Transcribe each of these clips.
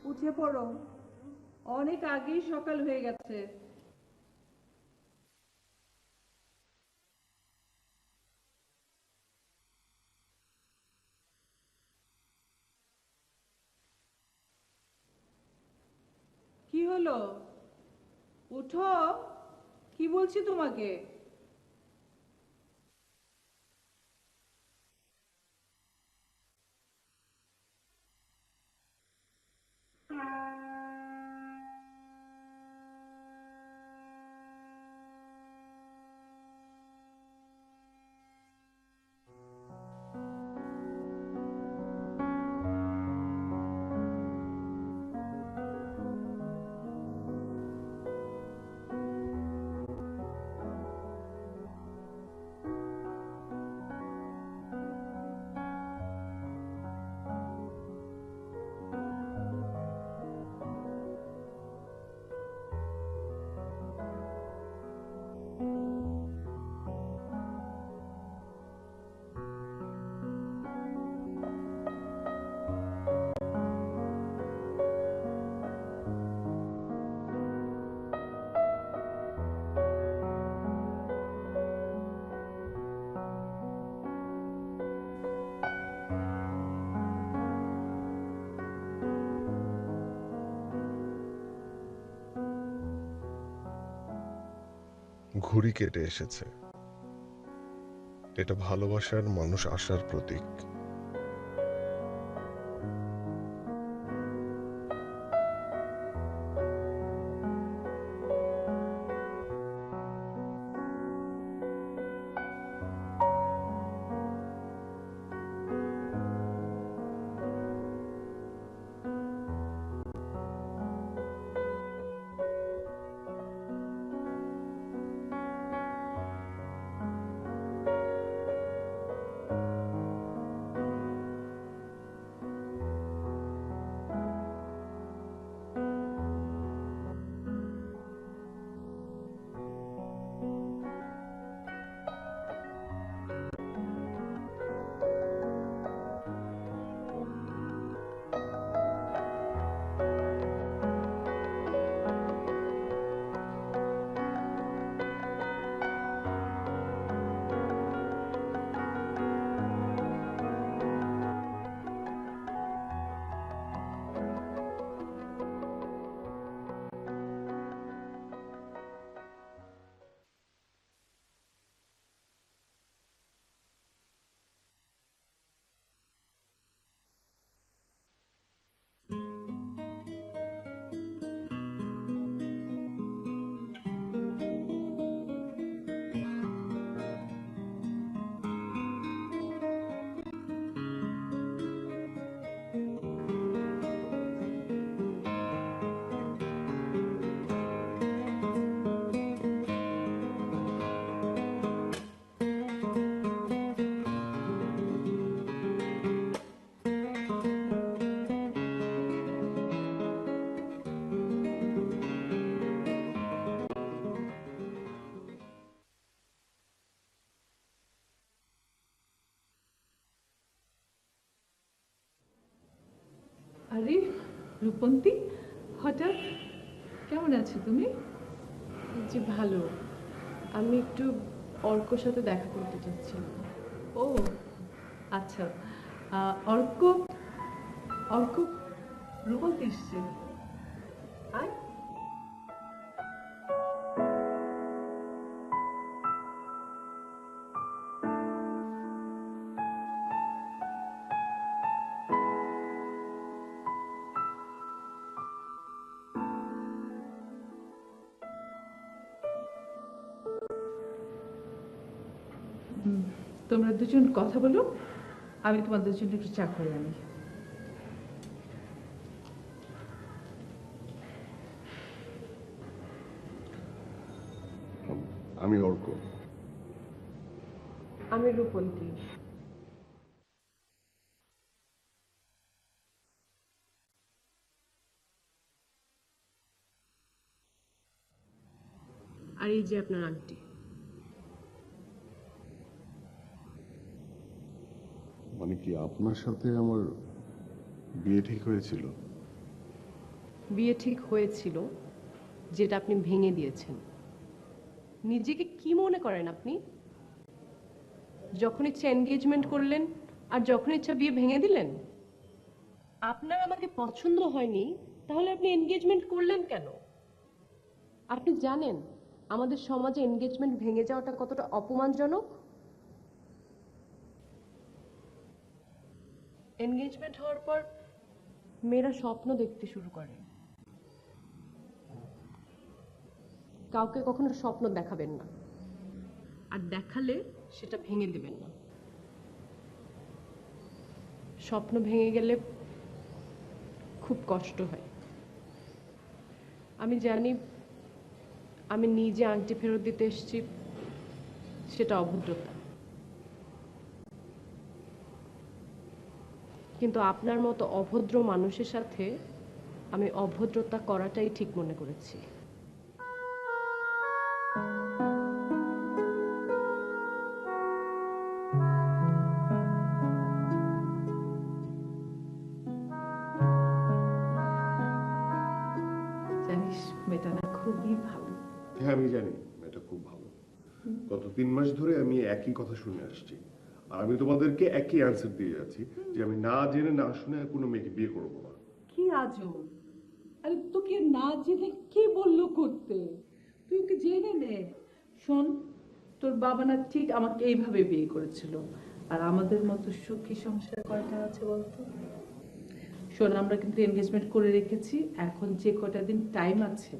উঠে পড়ো, অনেক আগেই সকাল হয়ে গেছে। কি হলো? উঠো, কি বলছি তোমাকে। ঘড়ি কেটে এসেছে। এটা ভালোবাসার মানুষ আসার প্রতীক। আরে রূপন্তী, হঠাৎ কেমন আছো তুমি? জি ভালো। আমি একটু অর্কর সাথে দেখা করতে চাচ্ছিলাম। ও আচ্ছা, অর্ক, অর্ক রূপন্তী এসছে। আয়। তোমরা দুজন কথা বলো, আমি তোমাদের জন্য একটু চা করে আনি। আমি অর্ক। আমি রূপন্তী। আর এই যে আপনার আন্টি। মানে কি আপনার সাথে আমার বিয়ে ঠিক হয়েছিল? বিয়ে ঠিক হয়েছিল, যেটা আপনি ভেঙে দিয়েছেন। নিজেকে কি মনে করেন আপনি? যখন ইচ্ছা এনগেজমেন্ট করলেন, আর যখন ইচ্ছা বিয়ে ভেঙে দিলেন। আপনার আমাকে পছন্দ হয়নি, তাহলে আপনি এনগেজমেন্ট করলেন কেন? আপনি জানেন আমাদের সমাজে এনগেজমেন্ট ভেঙে যাওয়াটা কতটা অপমানজনক? এনগেজমেন্ট হওয়ার পর মেয়েরা স্বপ্ন দেখতে শুরু করে। কাউকে কখনো স্বপ্ন দেখাবেন না, আর দেখালে সেটা ভেঙে দেবেন না। স্বপ্ন ভেঙে গেলে খুব কষ্ট হয়। আমি জানি আমি নিজে আংটি ফেরত দিতে এসেছি, সেটা অভদ্রতা। কিন্তু আপনার মতো অভদ্র মানুষের সাথে আমি অভদ্রতা করাটাই ঠিক মনে করেছি। জানিস মেয়েটা না খুবই ভালো। হ্যাঁ আমি জানি এটা খুব ভালো। গত 3 মাস ধরে আমি একই কথা শুনে আসছি, আর আমি তোমাদেরকে একই অ্যান্সার দিয়ে যাচ্ছি যে আমি না জেনে না শুনে কোনো মেয়েকে বিয়ে করবো না। কি আজব! আরে তোকে না জেনে কে বললো করতে? তুই ওকে জেনে নে। শোন, তোর বাবা না ঠিক আমাকে এইভাবে বিয়ে করেছিল, আর আমাদের মতো সুখী সংসার কয়টা আছে বলতো? শোন, আমরা কিন্তু এনগেজমেন্ট করে রেখেছি। এখন যে কয়টা দিন টাইম আছে,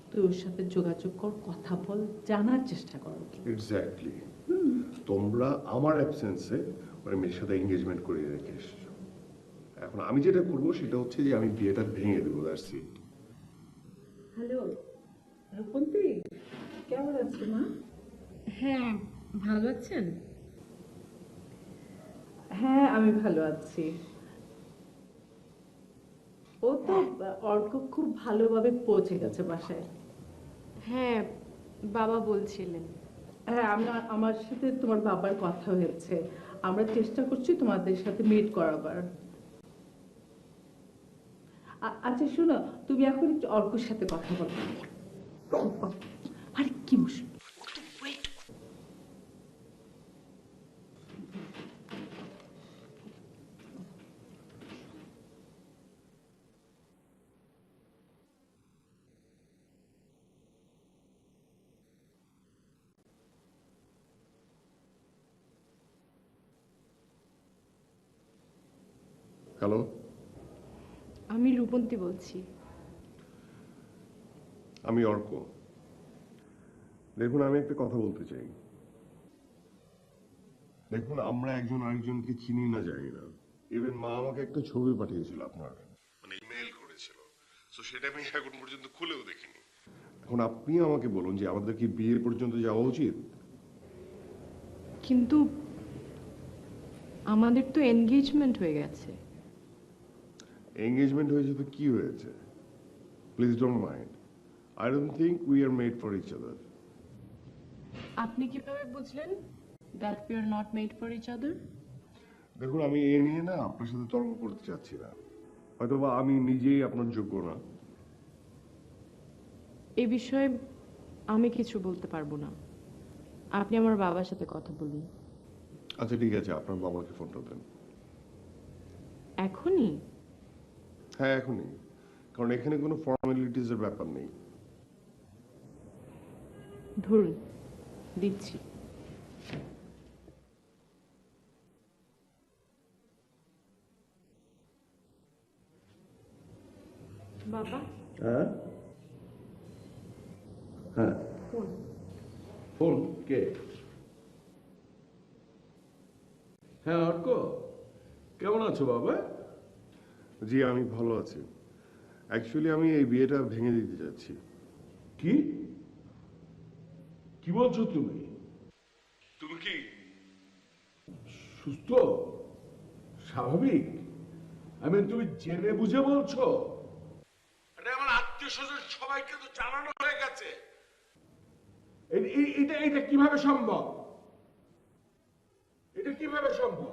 তুই ওর সাথে যোগাযোগ কর, কথা বল, জানার চেষ্টা কর। এক্স্যাক্টলি। তোমরা আমার অ্যাবসেন্সে ওই মেয়ের সাথে এঙ্গেজমেন্ট করে রেখে এসেছো। এখন আমি যেটা করবো সেটা হচ্ছে যে আমি বিয়েটা ভেঙে দেবো, দ্যাটস ইট। হ্যালো রূপন্তী, কেমন আছো মা? হ্যাঁ, ভালো আছেন? হ্যাঁ আমি ভালো আছি। ও তো অর্ক খুব ভালোভাবে পৌঁছে গেছে বাসায়। হ্যাঁ, বাবা বলছিলেন। হ্যাঁ, আমার সাথে তোমার বাবার কথা হয়েছে। আমরা চেষ্টা করছি তোমাদের সাথে মিট করাবার। আচ্ছা শোনো, তুমি এখন একটু অর্কর সাথে কথা বলো। আরে কি মুশকিল! হ্যালো, আমি রূপন্তী বলছি। আমি অর্ক। দেখুন, আমি একটা কথা বলতে চাই। দেখুন, আমরা একজন আরেকজনকে চিনি না, জানি না। ইভেন মা আমাকে একটা ছবি পাঠিয়েছিল আপনার, মানে ইমেল করেছিল, তো সেটা আমি এখন পর্যন্ত খুলেও দেখিনি। এখন আপনি আমাকে বলুন যে আমাদের কি বিয়ে পর্যন্ত যাওয়া উচিত? কিন্তু আমাদের তো এনগেজমেন্ট হয়ে গেছে। এঙ্গেজমেন্ট হয়েছে তো কি হয়েছে? Please don't mind. I don't think we are made for each other. আপনি কিভাবে বুঝলেন that we are not made for each other? দেখুন, আমি এ নিয়ে না আপনার সাথে তর্ক করতে চাচ্ছি না। হয়তোবা আমি নিজেই আপনার যোগ্য না। এই বিষয়ে আমি কিছু বলতে পারবো না। আপনি আমার বাবার সাথে কথা বলুন। আচ্ছা ঠিক আছে, আপনার বাবাকে ফোনটা দেন। এখনই? হ্যাঁ এখনই, কারণ এখানে কোনো ফর্মালিটিস এর ব্যাপার নেই। ধরুন, দিচ্ছি। বাবা, হ্যাঁ হ্যাঁ, ফোন। ফোন কে? হ্যাঁ অর্ক, কেমন আছো বাবা? জি আমি ভালো আছি। অ্যাকচুয়ালি আমি এই বিয়েটা ভেঙে দিতে যাচ্ছি। কি কি বলছো তুমি? তুমি কি সুস্থ, স্বাভাবিক? তুমি জেনে বুঝে বলছো? আরে আমার আত্মীয় স্বজন সবাইকে তো জানানো হয়ে গেছে। এটা কিভাবে সম্ভব? এটা কিভাবে সম্ভব?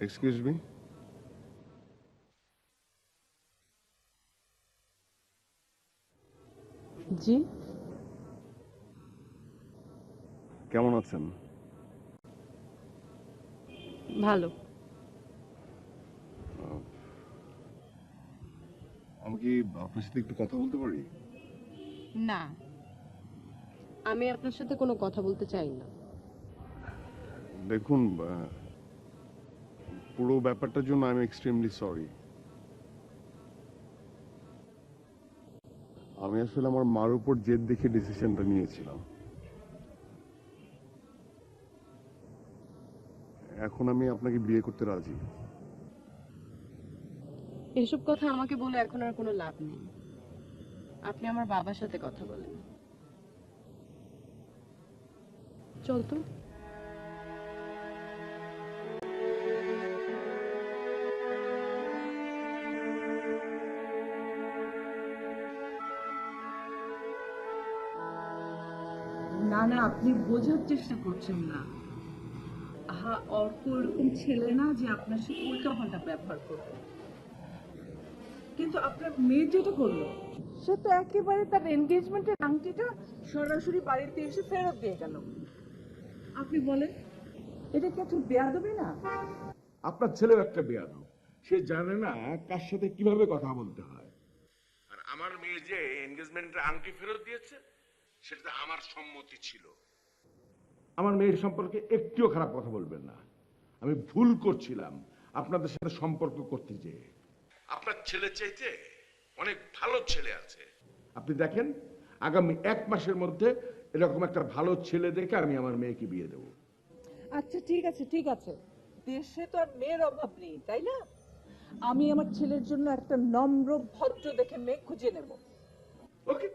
এক্সকিউজ মি, জি, কেমন আছেন? ভালো। আমি কি আপনার সাথে একটু কথা বলতে পারি? না, আমি আপনার সাথে কোনো কথা বলতে চাই না। দেখুন, পুরো ব্যাপারটার জন্য আমি এক্সট্রিমলি সরি। আমি আসলে আমার মার উপর জেদ দেখে ডিসিশনটা নিয়েছিলাম। এখন আমি আপনাকে বিয়ে করতে রাজি। এসব কথা আমাকে বলে এখন আর কোনো লাভ নেই। আপনি আমার বাবার সাথে কথা বলেন। চল তো। না না, আপনি বোঝার চেষ্টা করছেন না। অর্ক এরকম ছেলে না যে আপনার সাথে উল্টাপাল্টা ব্যবহার করবে। কিন্তু আপনার মেয়ে যেটা করলো, সে তো একেবারে তার এনগেজমেন্টের আংটিটা সরাসরি বাড়িতে এসে ফেরত দিয়ে গেল। আপনি বলেন, এটা কি একটু বেয়াদবি না? আপনার ছেলেও একটা বেয়াদব। সে জানে না কার সাথে কিভাবে কথা বলতে হয়। আর আমার মেয়ে যে এনগেজমেন্টের আংটি ফেরত দিয়েছে, সেটাতে আমার সম্মতি ছিল। আমার মেয়ের সম্পর্কে একটুও খারাপ কথা বলবেন না। আমি ভুল করছিলাম আপনাদের সাথে সম্পর্ক করতে যেয়ে। আপনার ছেলে চাইতে অনেক ভালো ছেলে আছে। আপনি দেখেন, আগামী 1 মাসের মধ্যে এরকম একটা ভালো ছেলে দেখে আমি আমার মেয়েকে বিয়ে দেবো। আচ্ছা ঠিক আছে, ঠিক আছে। দেশে তো আর মেয়ের অভাব নেই, তাই না? আমি আমার ছেলের জন্য একটা নম্র ভদ্র দেখে মেয়ে খুঁজে নেব। ওকে,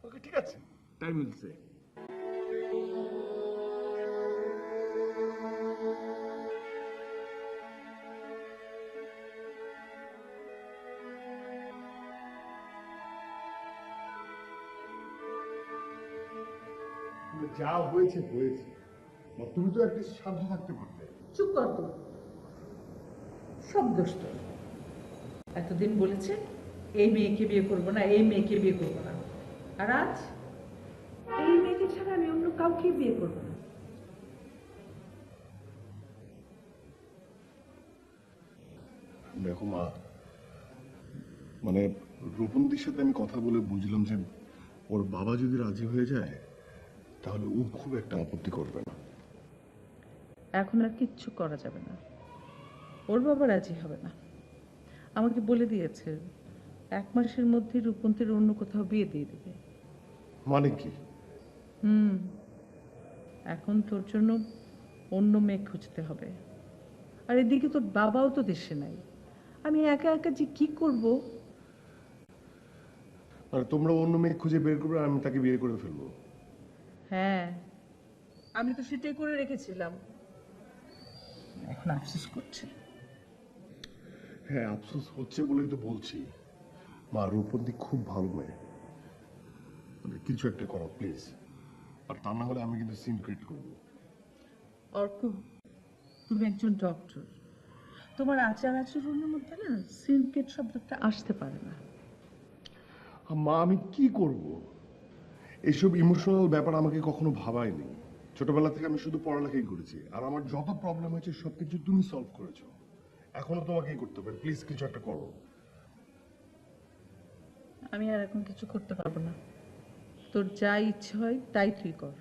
ওকে, ঠিক আছে, টাইম উইল সে। যা হয়েছে হয়েছে, তুমি তো একটা শান্ত থাকতে পারতে। চুপ কর তো, সব দোষ তোর। এতদিন বলেছে এই মেয়েকে বিয়ে করবো না, এই মেয়েকে বিয়ে করবো না, আর আজ এই মেয়েকে ছাড়া আমি অন্য কাউকে বিয়ে করবো না। দেখো মা, মানে রূপন্তীর সাথে আমি কথা বলে বুঝলাম যে ওর বাবা যদি রাজি হয়ে যায় তাহলে ও খুব একটা আপত্তি করবে না। এখন আর কিচ্ছু করা যাবে না, ওর বাবা রাজি হবে না। আমাকে বলে দিয়েছে 1 মাসের মধ্যে রূপন্তীর অন্য কোথাও বিয়ে দিয়ে দেবে। মানে কি? এখন তোর জন্য অন্য মেয়ে খুঁজতে হবে, আর এদিকে তোর বাবাও তো দেশে নাই। আমি একা একা যে কি করব? মানে তোমরা অন্য মেয়ে খুঁজে বের করবে আর আমি তাকে বিয়ে করে ফেলবো? হ্যাঁ, আমি তো সেটাই করে রেখেছিলাম, এখন আফসোস করছি। হ্যাঁ, আফসোস হচ্ছে বলেই তো বলছি। মা, রূপন্তী খুব ভালো মেয়ে, মানে কিছু একটা করো প্লিজ। আর তা না হলে আমি কিন্তু সিন ক্রিয়েট করবো। অর্ক, তুমি একজন ডক্টর, তোমার আচার আচরণের মধ্যে না সিনকেট শব্দটা আসতে পারে না। মা, আমি কি করব? এইসব ইমোশনাল ব্যাপার আমাকে কখনো ভাবায়নি। ছোটবেলা থেকে আমি শুধু পড়ালেখাই করেছি, আর আমার যত প্রবলেম হয়েছে সবকিছু তুমি সলভ করেছো। এখনো তোমাকেই করতে হবে, প্লিজ কিছু একটা করো। আমি আর এখন কিছু করতে পারবো না, তোর যা ইচ্ছে হয় তাই তুই কর।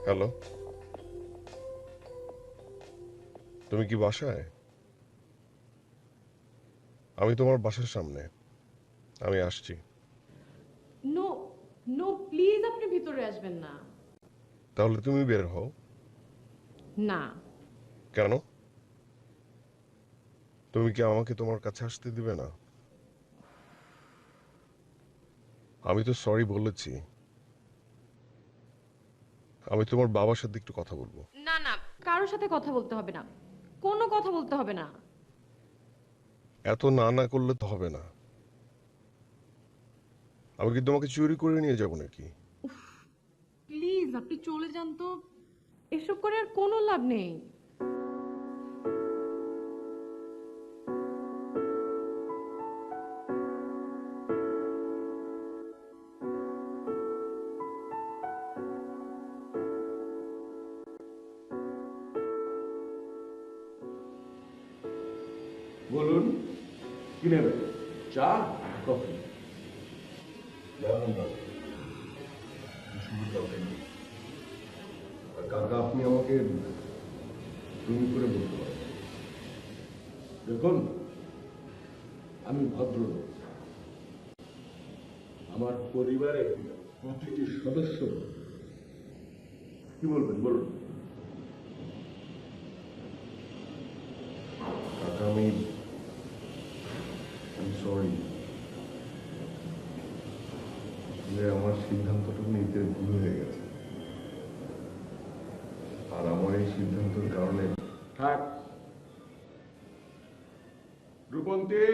হ্যালো, তুমি কি বাসায়? আমি তোমার বাসার সামনে, আমি আসছি। নো, নো প্লিজ, আপনি ভিতরে আসবেন না। তাহলে তুমি বের হও। না। কেন? তুমি কি আমাকে তোমার কাছে আসতে দিবে না? আমি তো সরি বলেছি। আমি তোমার বাবার সাথে একটু কথা বলবো। না না, কারোর সাথে কথা বলতে হবে না, কোনো কথা বলতে হবে না। এত না না করলে তো হবে না। আমি কি তোমাকে চুরি করে নিয়ে যাব নাকি? প্লিজ আপনি চলে যান তো, এসব করে আর কোনো লাভ নেই। বলুন, কি নেবে? চা, কফি? কাকা, আপনি আমাকে তুমি করে বলতে পারেন। দেখুন, আমি ভদ্রলোক। আমার পরিবারের প্রতিটি সদস্য, কি বলবেন বলুন? কাকা, আমি সরি। আমার সিদ্ধান্তটা নিতে ভুল হয়ে গেছে, আর আমার এই সিদ্ধান্তের কারণে থাক। রূপন্তী,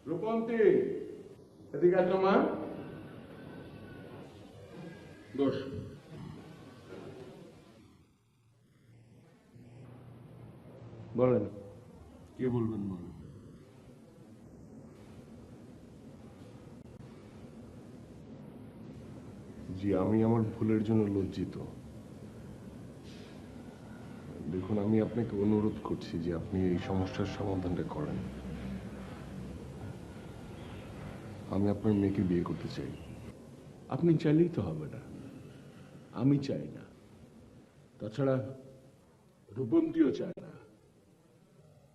রূপন্তী, এদিকে আসো মা। বস। বলেন, কি বলবেন বলেন। জি, আমি আমার ভুলের জন্য লজ্জিত। দেখুন, আমি আপনাকে অনুরোধ করছি যে আপনি এই সমস্যার সমাধানটা করেন। আমি আপনার মেয়েকে বিয়ে করতে চাই। আপনি চাইলেই তো হবে না, আমি চাই না। তাছাড়া রূপন্তীও চায় না।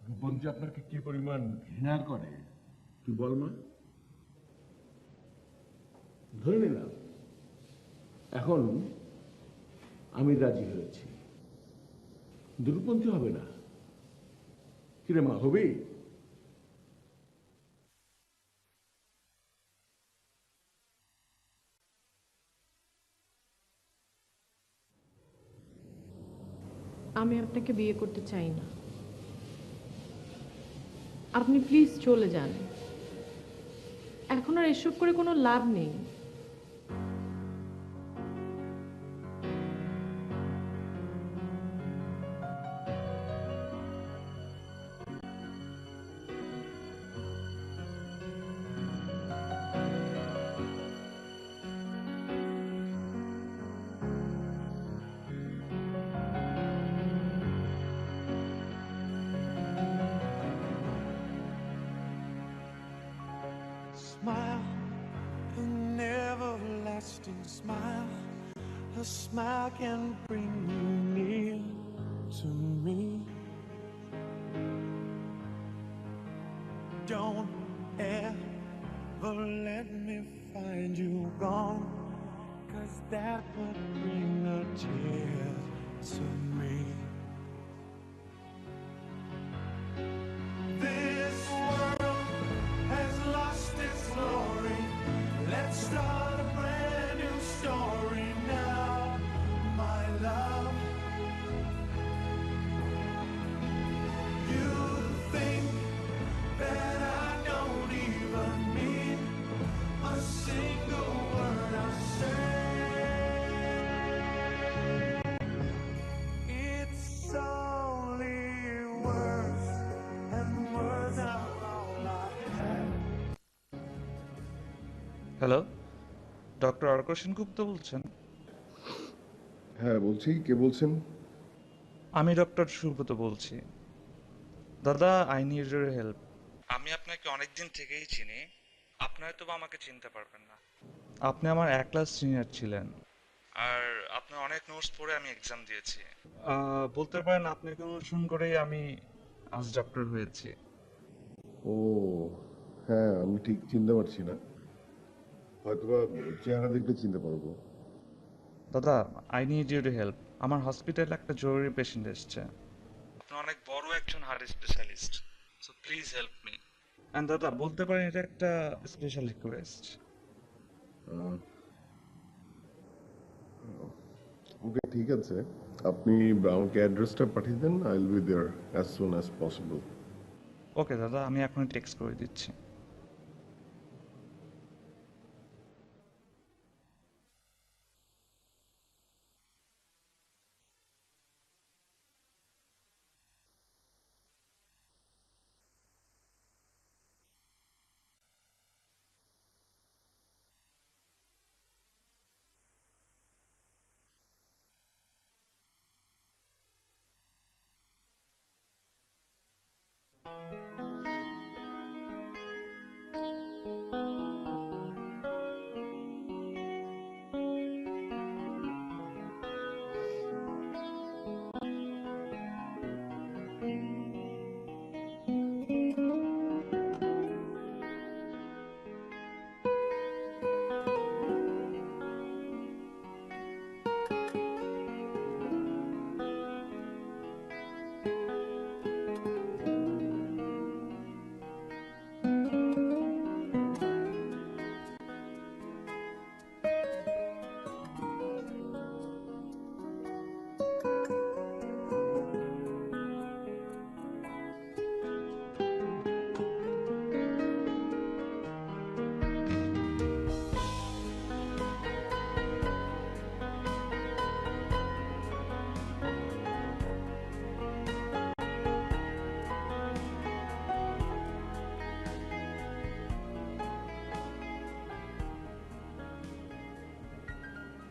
রূপন্তী আপনাকে কি পরিমাণ ঘৃণা করে তুই বল মা। ধরে নিলাম এখন আমি রাজি হয়েছি, রূপন্তী হবে না। কিরে মা, হবি? আমি আপনাকে বিয়ে করতে চাই না, আপনি প্লিজ চলে যান, এখন আর এসব করে কোনো লাভ নেই। Smile, an everlasting smile. A smile can bring you near to me. Don't ever let me find you gone, 'cause that would bring a tear to me. This world has lost its glory. Let's start a brand new story now, my love. You think that I don't even mean a single word I say. It's only words, and words are all I have. Hello, doctor Arka Sengupta বলছেন? হ্যাঁ, বলছি। কে বলছেন? আমি doctor Subrata বলছি। দাদা, I need your help. আমি আপনাকে অনেকদিন থেকেই চিনি, আপনি হয়তো বা আমাকে চিনতে পারবেন না। আপনি আমার এক ক্লাস সিনিয়র ছিলেন। আর আপনার অনেক নোটস পড়ে আমি এক্সাম দিয়েছি। বলতে পারেন আপনাকে অনুসরণ করেই আমি আজ ডক্টর হয়েছি। ও হ্যাঁ, আমি ঠিক চিনতে পারছি না, হয়তোবা চেহারা দেখলে চিনতে পারবো। দাদা, I need you to help. আমার হসপিটালে একটা জরুরি পেশেন্ট এসেছে। আপনি অনেক বড় একজন heart specialist, so please help me. And দাদা, বলতে পারেন এটা একটা স্পেশাল রিকোয়েস্ট। ওকে, ঠিক আছে, আপনি আমাকে অ্যাড্রেসটা পাঠিয়ে দেন, I will be there as soon as possible. Okay দাদা, আমি এখনই টেক্সট করে দিচ্ছি।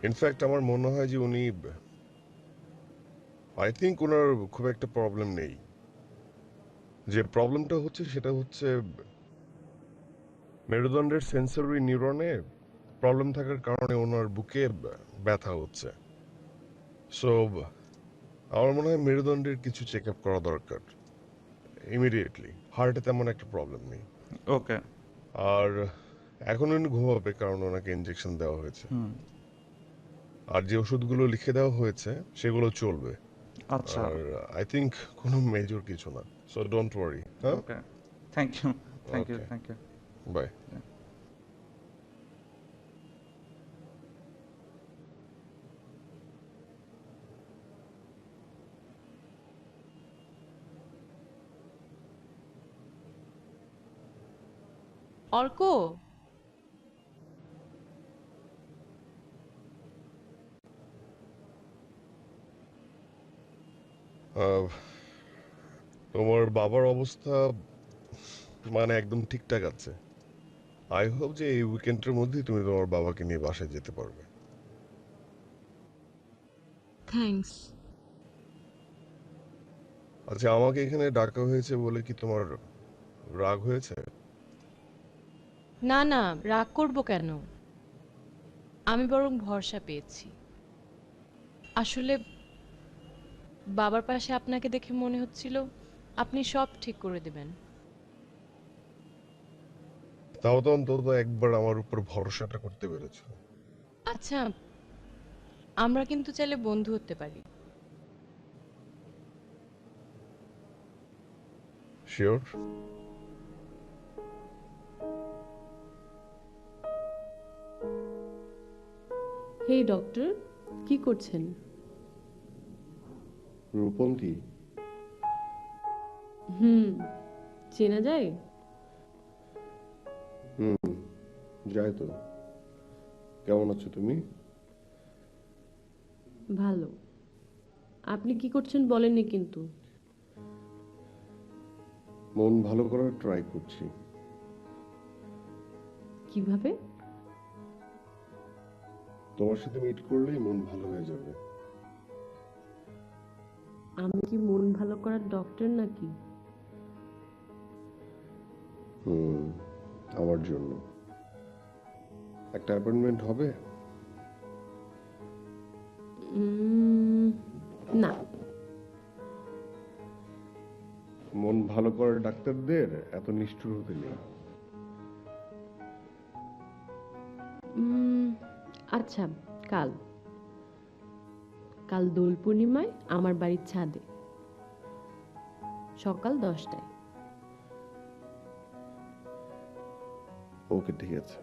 ইনফ্যাক্ট আমার মনে হয় যে উনি, আই থিঙ্ক ওনার খুব একটা প্রবলেম নেই। যে প্রবলেমটা হচ্ছে সেটা হচ্ছে মেরুদণ্ডের সেন্সরি নিউরনে প্রবলেম থাকার কারণে ওনার বুকে ব্যথা হচ্ছে। সো আমার মনে হয় মেরুদণ্ডের কিছু চেক আপ করা দরকার ইমিডিয়েটলি। হার্টে তেমন একটা প্রবলেম নেই। ওকে। আর এখন উনি ঘুমাবে, কারণ ওনাকে ইনজেকশন দেওয়া হয়েছে। হুম। আর যে ওষুধগুলো লিখে দেওয়া হয়েছে সেগুলো চলবে। আচ্ছা। আর আই থিঙ্ক কোনো মেজর কিছু না, সো ডোন্ট ওয়ারি। হ্যাঁ, okay, thank you, thank you, okay, thank you. Bye. Arko, তোমার বাবার অবস্থা মানে একদম ঠিকঠাক আছে। আই হোপ যে এই উইকেন্ডের মধ্যেই তুমি তোমার বাবাকে নিয়ে বাসায় যেতে পারবে। থ্যাঙ্কস। আচ্ছা, আমাকে এখানে ডাকা হয়েছে বলে কি তোমার রাগ হয়েছে? না না, রাগ করব কেন? আমি বরং ভরসা পেয়েছি। আসলে বাবার পাশে আপনাকে দেখে মনে হচ্ছিল আপনি সব ঠিক করে দেবেন। তাও তো অন্তত একবার আমার উপর ভরসাটা করতে পেরেছো। আচ্ছা, আমরা কিন্তু চাইলে বন্ধু হতে পারি। শিওর? হে ডক্টর, কি করছেন? রূপন্তী? চেনা যায়? যাই তো। কেমন আছো তুমি? ভালো। আপনি কি করছেন বলেননি কিন্তু। মন ভালো করার ট্রাই করছি। কিভাবে? তোমার সাথে মিট করলেই মন ভালো হয়ে যাবে। আমি কি মন ভালো করার ডক্টর নাকি? আমার জন্য একটা অ্যাপয়েন্টমেন্ট হবে? না। মন ভালো করে ডাক্তারদের এত নিষ্ঠুর হতে নেই। আচ্ছা, কাল কাল দোল পূর্ণিমায় আমার বাড়ির ছাদে সকাল 10টায়। ওকে, ঠিক আছে।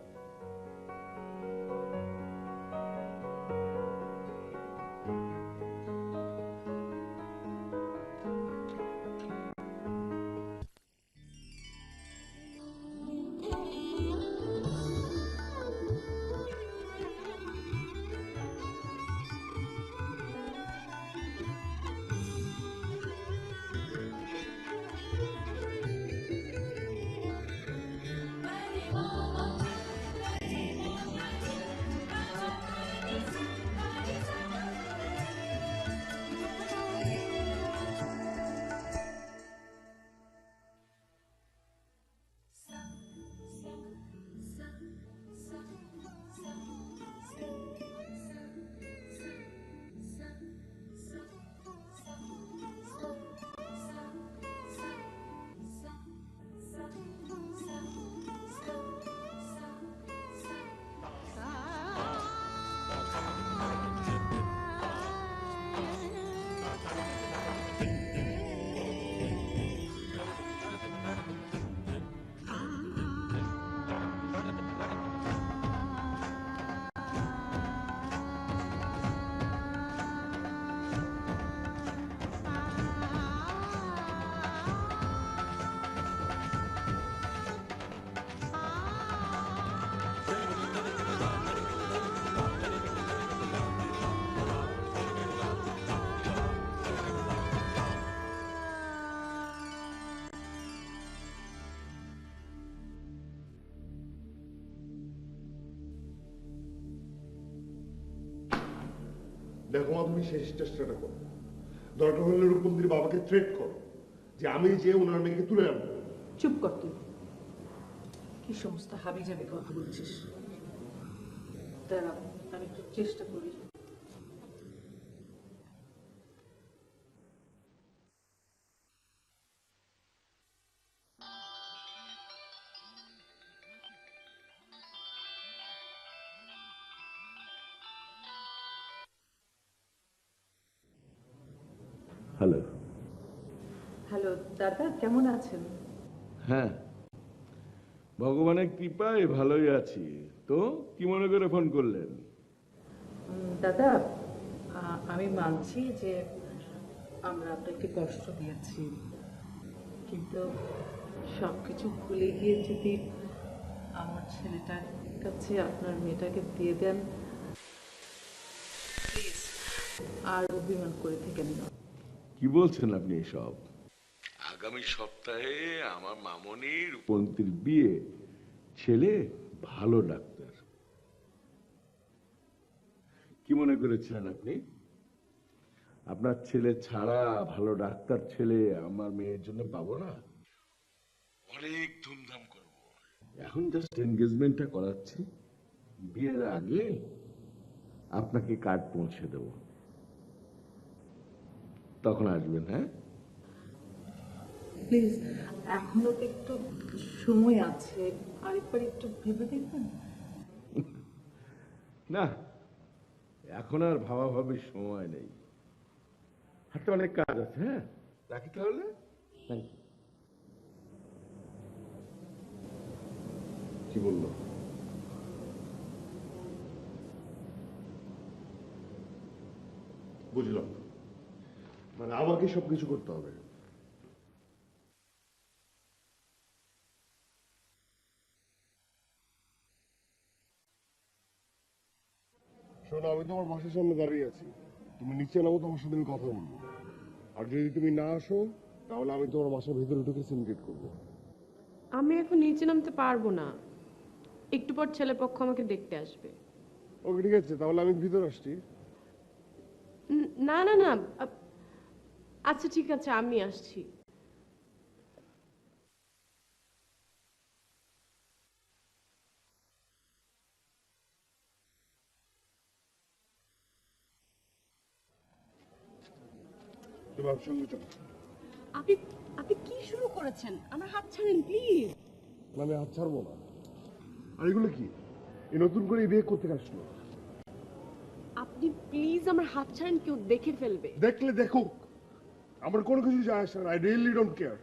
দেখো মা, তুমি শেষ চেষ্টাটা করো। দরকার হলে রূপন্তীর বাবাকে থ্রেট করো যে আমি যে ওনার মেয়েকে তুলে আনবো। চুপ কর তুই, কি সমস্ত হাবি যাবে কথা বলছিস। দাঁড়া, আমি একটু চেষ্টা করি। হ্যালো। হ্যালো দাদা, কেমন আছেন? হ্যাঁ, ভগবানের কৃপায় ভালোই আছি। তো কি মনে করে ফোন করলেন? দাদা, আমি মানছি যে আমরা আপনাকে কষ্ট দিয়েছি, কিন্তু সবকিছু ভুলে গিয়ে যদি আমার ছেলেটার কাছে আপনার মেয়েটাকে দিয়ে দেন, প্লিজ আর অভিমান করে থেকেন না। কি বলছেন আপনি এসব? আগামী সপ্তাহে আমার মামনি রূপন্তীর বিয়ে, ছেলে ভালো ডাক্তার। কি মনে করেছিলেন আপনি? আপনার ছেলে ছাড়া ভালো ডাক্তার ছেলে আমার মেয়ের জন্য পাবো না? অনেক ধুমধাম করব। এখন জাস্ট এনগেজমেন্টটা করাচ্ছি, বিয়ের আগে আপনাকে কার্ড পৌঁছে দেব, তখন আসবেন। হ্যাঁ, প্লিজ, এখনো তো একটু সময় আছে, আরেকবার একটু ভেবে দেখবেন। না, এখন আর ভাবাভাবির সময় নেই, হাতে অনেক কাজ আছে। হ্যাঁ, রাখি তাহলে। Thank you. কি বললো? বুঝলাম না, মানে আমাকে সবকিছু করতে হবে? শোনো, আমি তোমার বাসার সামনে দাঁড়িয়ে আছি, তুমি নিচে নামো, তোমার সাথে আমি কথা বলবো। আর যদি তুমি না আসো, তাহলে আমি তোমার বাসার ভিতরে ঢুকে সিনক্রেট করবো। আমি এখন নিচে নামতে পারবো না, একটু পর ছেলেপক্ষ আমাকে দেখতে আসবে। ওকে, ঠিক আছে, তাহলে আমি ভিতরে আসছি। না না না, আচ্ছা ঠিক আছে, আমি আসছি। তুমি আমার সঙ্গে চলো। আপনি আপনি কি শুরু করেছেন? আমার হাত ছাড়েন প্লিজ। না, আমি হাত ছাড়বো না। আর এগুলো কি, এই নতুন করে এই বিয়ে করতে আসলো? আপনি প্লিজ আমার হাত ছাড়েন, কেউ দেখে ফেলবে। দেখলে দেখুক, আমার কোনো কিছু যায় আসে না। I really don't care.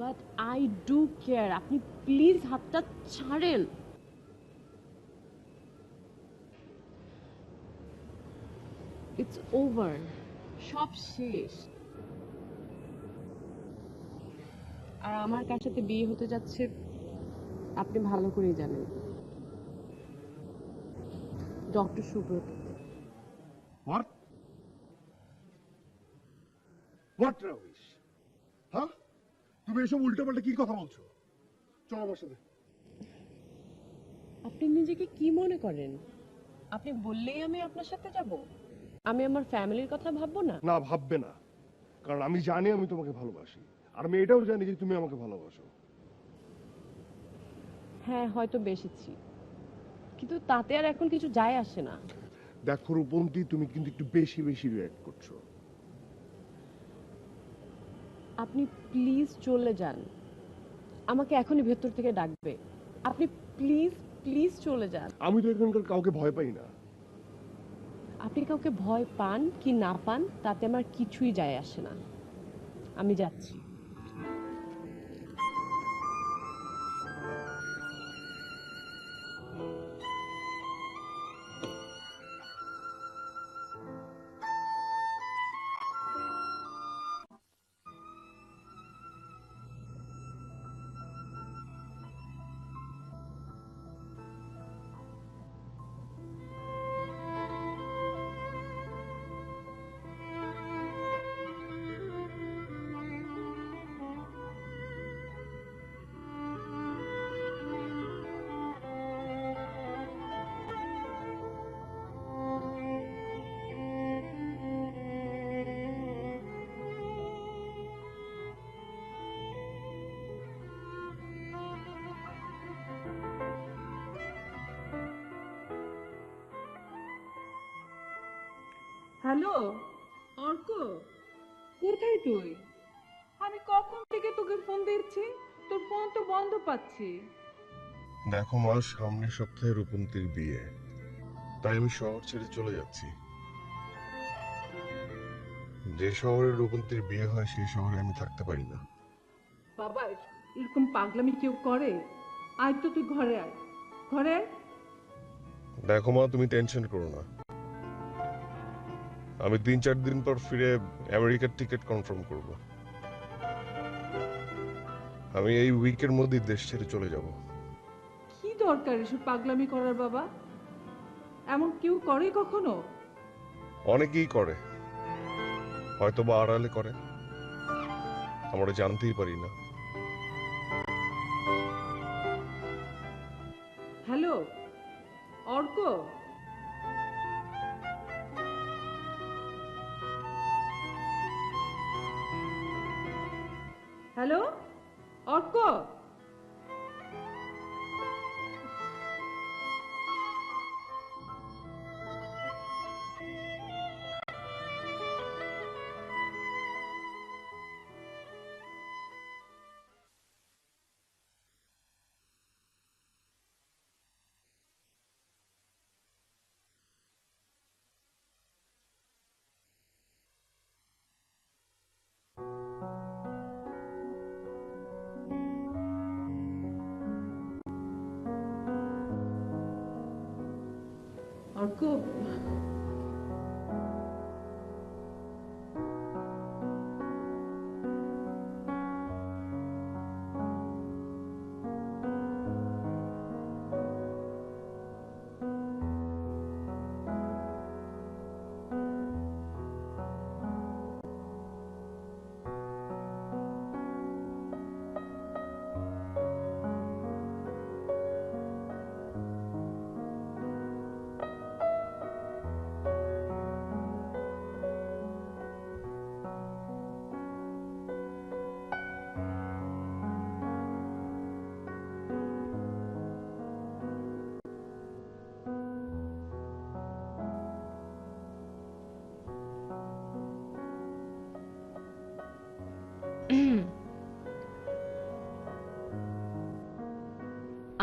But I do care. আপনি প্লিজ হাতটা ছাড়েন। ইটস ওভার, সব শেষ। আর আমার কার সাথে বিয়ে হতে যাচ্ছে আপনি ভালো করেই জানেন, doctor Subrata. What what rubbish? হ্যাঁ, তুমি এসব উল্টাপাল্টা কি কথা বলছো? চলো আমার সাথে। আপনি নিজেকে কি মনে করেন? আপনি বললেই আমি আপনার সাথে যাব? আমি আমার ফ্যামিলির কথা ভাববো না? না, ভাববে না, কারণ আমি জানি আমি তোমাকে ভালোবাসি, আর আমি এটাও জানি যে তুমি আমাকে ভালোবাসো। হ্যাঁ, হয়তো বেশিছি, কিন্তু তাতে আর এখন কিছু যায় আসে না। দেখো রূপন্তী, তুমি কিন্তু একটু বেশি বেশি রিঅ্যাক্ট করছো। আপনি প্লিজ চলে যান, আমাকে এখনই ভেতর থেকে ডাকবে। আপনি প্লিজ প্লিজ চলে যান। আমি তো এখানকার কাউকে ভয় পাই না। আপনি কাউকে ভয় পান কি না পান তাতে আমার কিছুই যায় আসে না। আমি যাচ্ছি। হ্যালো অর্ক, কোথায় তুই? আমি কখন থেকে তোকে ফোন দিচ্ছি, তোর ফোন তো বন্ধ পাচ্ছি। দেখো মা, সামনের সপ্তাহে রূপন্তীর বিয়ে, তাই আমি শহর ছেড়ে চলে যাচ্ছি। যে শহরে রূপন্তীর বিয়ে হয় সেই শহরে আমি থাকতে পারি না। বাবা, এরকম পাগলামি কেউ করে? আয় তো, তুই ঘরে আয়, ঘরে আয়। দেখো মা, তুমি টেনশন করো না, আমি 3-4 দিন পর ফিরে আমেরিকার টিকিট কনফার্ম করব। আমি এই উইকের মধ্যেই দেশ ছেড়ে চলে যাব। কি দরকার এসব পাগলামি করার বাবা? এমন কেউ করে কখনো? অনেকেই করে, হয়তো বা আড়ালে করে, আমরা জানতেই পারি না। Hello Arko, hello Arko. অর্ক,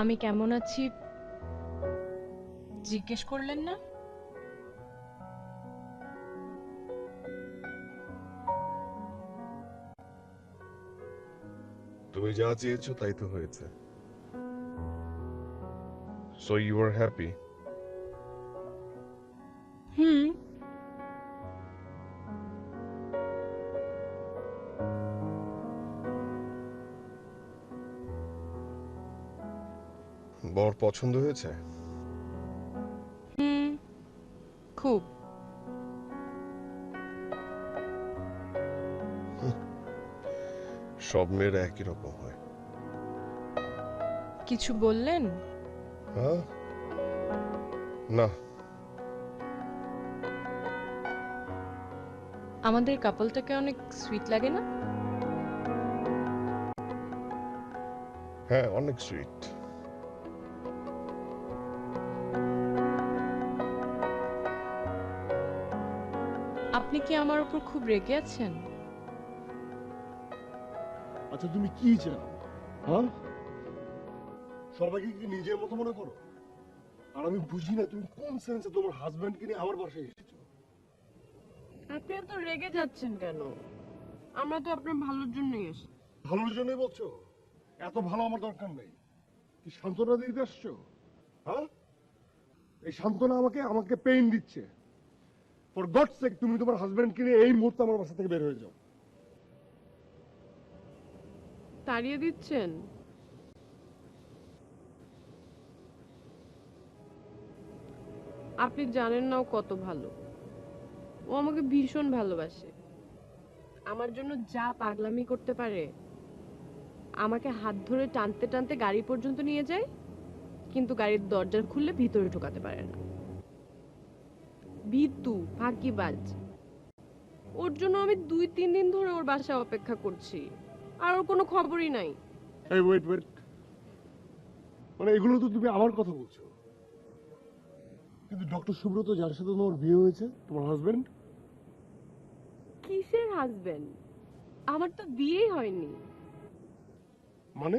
আমি কেমন আছি জিজ্ঞেস করলেন না? তুমি যা চেয়েছো তাই তো হয়েছে। So you are happy? হুম। বর পছন্দ হয়েছে? হুম, খুব। সব মেয়েরা একই রকম হয়। কিছু বললেন? হ্যাঁ? না। আমাদের কাপলটাকে অনেক সুইট লাগে না? হ্যাঁ, অনেক সুইট। আপনি কি আমার উপর খুব রেগে আছেন? আচ্ছা তুমি কি চাও? হ্যাঁ, সবাইকে কি নিজের মতো মনে করো? আর আমি বুঝি না তুমি কোন সেন্সে তোমার হাজবেন্ডকে নিয়ে আমার বাসায় এসেছো। আপনি এত রেগে যাচ্ছেন কেন? আমরা তো আপনার ভালোর জন্যই এসেছি। ভালোর জন্যই বলছো? এত ভালো আমার দরকার নেই। কি সান্ত্বনা দিতে আসছো? হ্যাঁ, এই সান্ত্বনা আমাকে আমাকে পেইন দিচ্ছে। ফর গড সেক তুমি তোমার হাজবেন্ডকে নিয়ে এই মুহূর্তে আমার বাসা থেকে বের হয়ে যাও। তাড়িয়ে দিচ্ছেন? আপনি জানেন না ও কত ভালো। ও আমাকে ভীষণ ভালোবাসে। আমার জন্য যা পাগলামি করতে পারে। আমাকে হাত ধরে টানতে টানতে গাড়ি পর্যন্ত নিয়ে যায়, কিন্তু গাড়ির দরজা খুললে ভিতরে ঢোকাতে পারে না। ভীতু, ফাঁকিবাজ। ওর জন্য আমি 2-3 দিন ধরে ওর বাসায় অপেক্ষা করছি, আর ওর কোনো খবরই নাই। এই ওয়েট ওয়েট, মানে এগুলো তো তুমি আমার কথা বলছো, কিন্তু ডক্টর সুব্রত যার সাথে তোমার বিয়ে হয়েছে, তোমার হাজবেন্ড। কিসের হাজবেন্ড? আমার তো বিয়েই হয়নি। মানে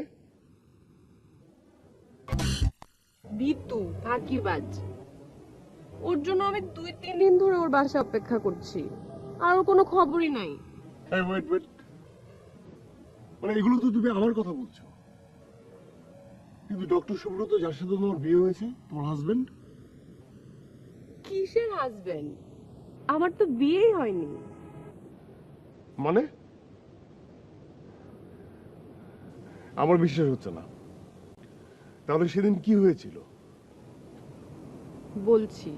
ভীতু, ফাঁকিবাজ। ওর জন্য আমি 2-3 দিন ধরে ওর বাসায় অপেক্ষা করছি, আর ওর কোনো খবরই নাই। এই ওয়েট ওয়েট, মানে এগুলো তো তুমি আমার কথা বলছো, কিন্তু ডক্টর সুব্রত যার সাথে তোমার বিয়ে হয়েছে, তোমার হাজবেন্ড। কিসের হাজবেন্ড? আমার তো বিয়েই হয়নি। মানে আমার বিশ্বাস হচ্ছে না। তাহলে সেদিন কি হয়েছিল? বলছি,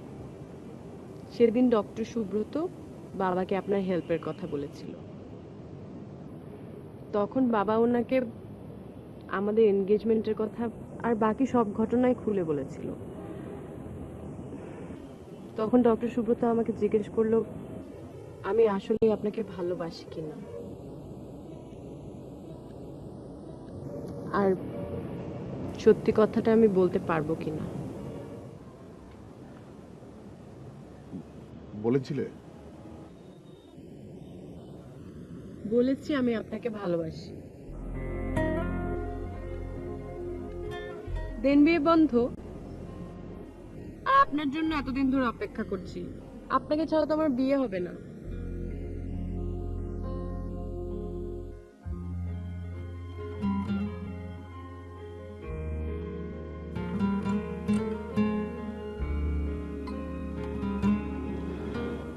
সেদিন ডক্টর সুব্রত বাবাকে আপনার হেল্পের কথা বলেছিল। তখন বাবা ওনাকে আমাদের এনগেজমেন্টের কথা আর বাকি সব ঘটনাই খুলে বলেছিল। তখন ডক্টর সুব্রত আমাকে জিজ্ঞেস করলো আমি আসলে আপনাকে ভালোবাসি কিনা, আর সত্যি কথাটা আমি বলতে পারবো কিনা। বলেছিলে? বলেছি আমি আপনাকে ভালোবাসি। দেন বিয়ে বন্ধ। আর আপনার জন্য এতদিন ধরে অপেক্ষা করছি। আপনাকে ছাড়া তো আমার বিয়ে হবে না।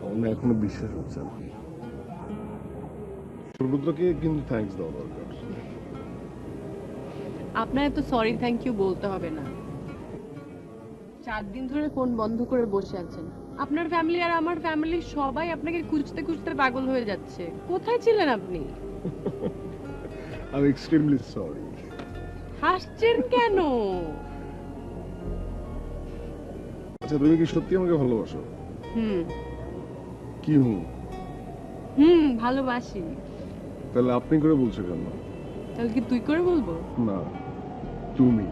আমার এখনো বিশ্বাস হচ্ছে না। সুব্রতকে কিন্তু থ্যাঙ্কস দেওয়া দরকার। আপনার এত সরি থ্যাংক ইউ বলতে হবে না। 4 দিন ধরে ফোন বন্ধ করে বসে আছেন। আপনার ফ্যামিলি আর আমার ফ্যামিলি সবাই আপনাকে খুঁজতে খুঁজতে পাগল হয়ে যাচ্ছে। কোথায় ছিলেন আপনি? I am extremely sorry. হাসছেন কেন? আচ্ছা তুমি কি সত্যি আমাকে ভালোবাসো? হুম কি হুম? হুম ভালোবাসি। তাহলে আপনি করে বলছো কেন? তাহলে কি তুই করে বলবো? না, তুমি।